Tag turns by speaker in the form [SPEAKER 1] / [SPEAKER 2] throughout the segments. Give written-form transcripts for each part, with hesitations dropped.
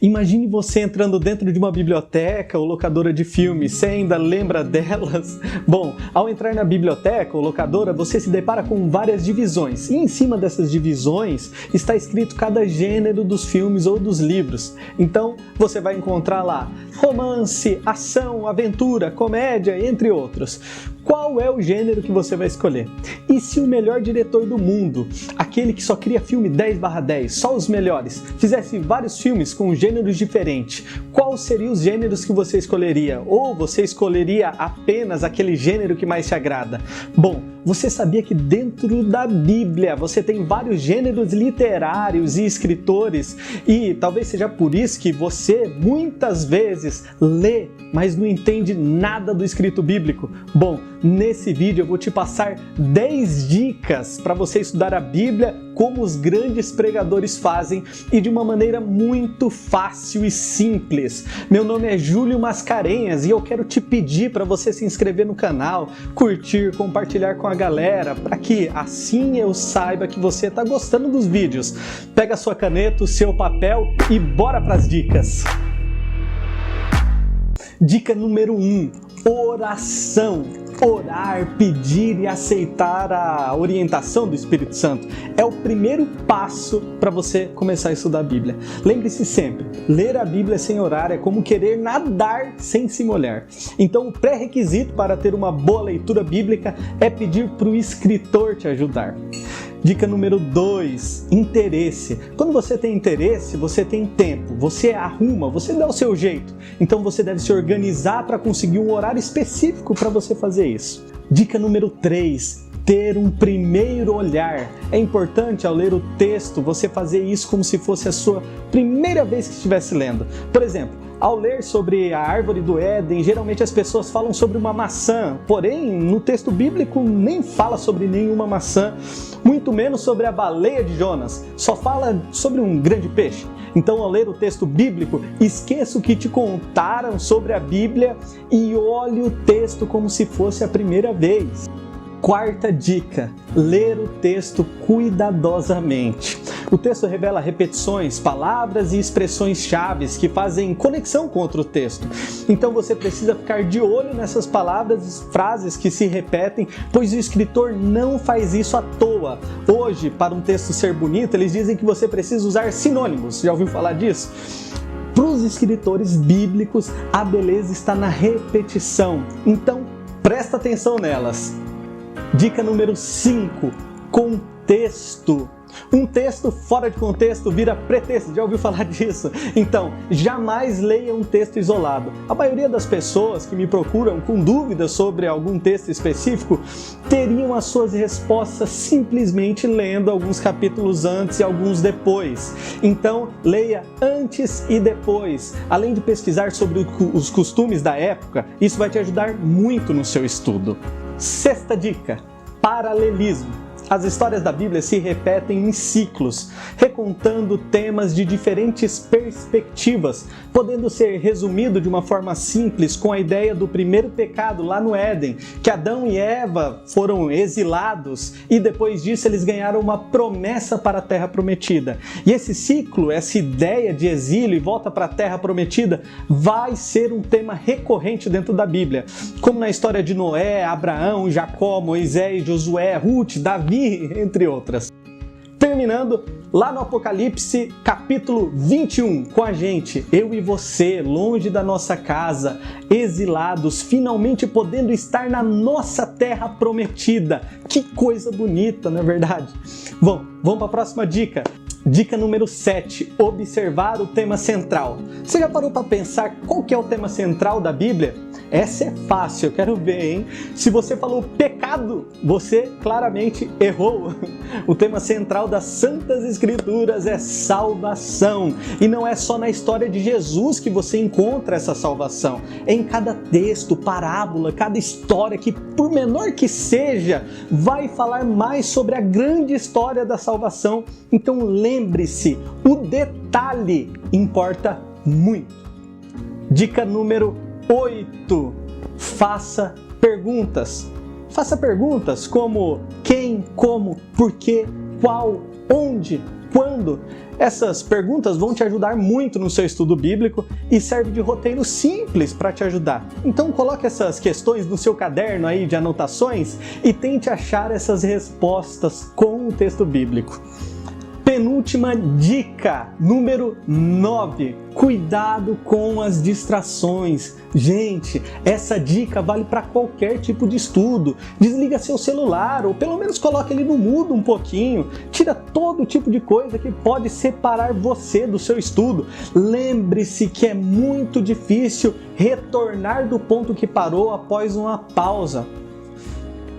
[SPEAKER 1] Imagine você entrando dentro de uma biblioteca ou locadora de filmes, você ainda lembra delas? Bom, ao entrar na biblioteca ou locadora, você se depara com várias divisões, e em cima dessas divisões está escrito cada gênero dos filmes ou dos livros. Então, você vai encontrar lá romance, ação, aventura, comédia, entre outros. Qual é o gênero que você vai escolher? E se o melhor diretor do mundo, aquele que só cria filme 10/10, só os melhores, fizesse vários filmes com gêneros diferentes, quais seriam os gêneros que você escolheria? Ou você escolheria apenas aquele gênero que mais te agrada? Bom, você sabia que dentro da Bíblia você tem vários gêneros literários e escritores, e talvez seja por isso que você muitas vezes lê, mas não entende nada do escrito bíblico? Bom, nesse vídeo eu vou te passar 10 dicas para você estudar a Bíblia como os grandes pregadores fazem e de uma maneira muito fácil e simples. Meu nome é Júlio Mascarenhas e eu quero te pedir para você se inscrever no canal, curtir, compartilhar com a galera, para que assim eu saiba que você está gostando dos vídeos. Pega a sua caneta, o seu papel e bora para as dicas! Dica número 1, oração. Orar, pedir e aceitar a orientação do Espírito Santo é o primeiro passo para você começar a estudar a Bíblia. Lembre-se sempre, ler a Bíblia sem orar é como querer nadar sem se molhar. Então o pré-requisito para ter uma boa leitura bíblica é pedir para o escritor te ajudar. Dica número 2, interesse. Quando você tem interesse, você tem tempo, você arruma, você dá o seu jeito. Então você deve se organizar para conseguir um horário específico para você fazer isso. Dica número 3, ter um primeiro olhar. É importante ao ler o texto você fazer isso como se fosse a sua primeira vez que estivesse lendo. Por exemplo, ao ler sobre a árvore do Éden, geralmente as pessoas falam sobre uma maçã, porém no texto bíblico nem fala sobre nenhuma maçã, muito menos sobre a baleia de Jonas, só fala sobre um grande peixe. Então, ao ler o texto bíblico, esqueça o que te contaram sobre a Bíblia e olhe o texto como se fosse a primeira vez. Quarta dica, ler o texto cuidadosamente. O texto revela repetições, palavras e expressões chaves que fazem conexão com outro texto. Então você precisa ficar de olho nessas palavras e frases que se repetem, pois o escritor não faz isso à toa. Hoje, para um texto ser bonito, eles dizem que você precisa usar sinônimos. Já ouviu falar disso? Para os escritores bíblicos, a beleza está na repetição. Então, presta atenção nelas. Dica número 5, contexto. Um texto fora de contexto vira pretexto, já ouviu falar disso? Então, jamais leia um texto isolado. A maioria das pessoas que me procuram com dúvidas sobre algum texto específico teriam as suas respostas simplesmente lendo alguns capítulos antes e alguns depois. Então, leia antes e depois. Além de pesquisar sobre os costumes da época, isso vai te ajudar muito no seu estudo. Sexta dica, paralelismo. As histórias da Bíblia se repetem em ciclos, recontando temas de diferentes perspectivas, podendo ser resumido de uma forma simples com a ideia do primeiro pecado lá no Éden, que Adão e Eva foram exilados e depois disso eles ganharam uma promessa para a Terra Prometida. E esse ciclo, essa ideia de exílio e volta para a Terra Prometida vai ser um tema recorrente dentro da Bíblia, como na história de Noé, Abraão, Jacó, Moisés, Josué, Ruth, Davi, entre outras. Terminando lá no Apocalipse, capítulo 21, com a gente, eu e você, longe da nossa casa, exilados, finalmente podendo estar na nossa terra prometida. Que coisa bonita, não é verdade? Bom, vamos para a próxima dica. Dica número 7, observar o tema central. Você já parou para pensar qual que é o tema central da Bíblia? Essa é fácil, eu quero ver, hein? Se você falou pecado, você claramente errou. O tema central das Santas Escrituras é salvação. E não é só na história de Jesus que você encontra essa salvação. É em cada texto, parábola, cada história que, por menor que seja, vai falar mais sobre a grande história da salvação. Então lembre-se, o detalhe importa muito. Dica número 8. Faça perguntas. Faça perguntas como quem, como, por quê, qual, onde. quando? Essas perguntas vão te ajudar muito no seu estudo bíblico e serve de roteiro simples para te ajudar. Então coloque essas questões no seu caderno aí de anotações e tente achar essas respostas com o texto bíblico. Penúltima dica, número 9. Cuidado com as distrações. Gente, essa dica vale para qualquer tipo de estudo. Desliga seu celular ou pelo menos coloque ele no mudo um pouquinho. Tira todo tipo de coisa que pode separar você do seu estudo. Lembre-se que é muito difícil retornar do ponto que parou após uma pausa.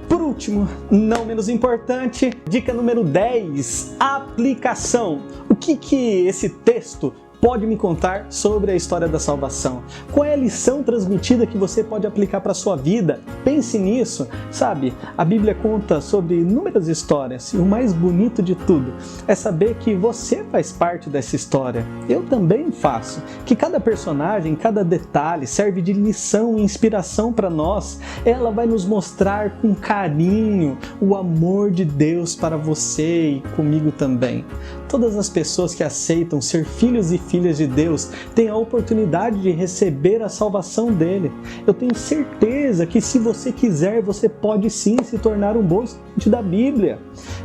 [SPEAKER 1] Por último, não menos importante, dica número 10, aplicação. O que esse texto pode me contar sobre a história da salvação? Qual é a lição transmitida que você pode aplicar para a sua vida? Pense nisso. Sabe, a Bíblia conta sobre inúmeras histórias e o mais bonito de tudo é saber que você faz parte dessa história. Eu também faço. Que cada personagem, cada detalhe serve de lição e inspiração para nós. Ela vai nos mostrar com carinho o amor de Deus para você e comigo também. Todas as pessoas que aceitam ser filhos e filhas de Deus têm a oportunidade de receber a salvação dele. Eu tenho certeza que se você quiser, você pode sim se tornar um bom estudante da Bíblia.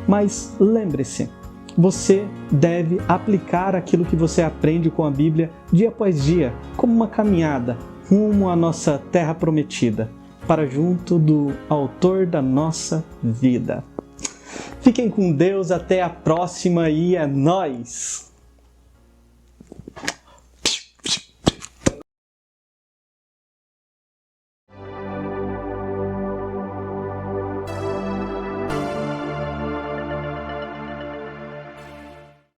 [SPEAKER 1] Mas lembre-se, você deve aplicar aquilo que você aprende com a Bíblia dia após dia, como uma caminhada rumo à nossa terra prometida, para junto do autor da nossa vida. Fiquem com Deus, até a próxima e é nóis!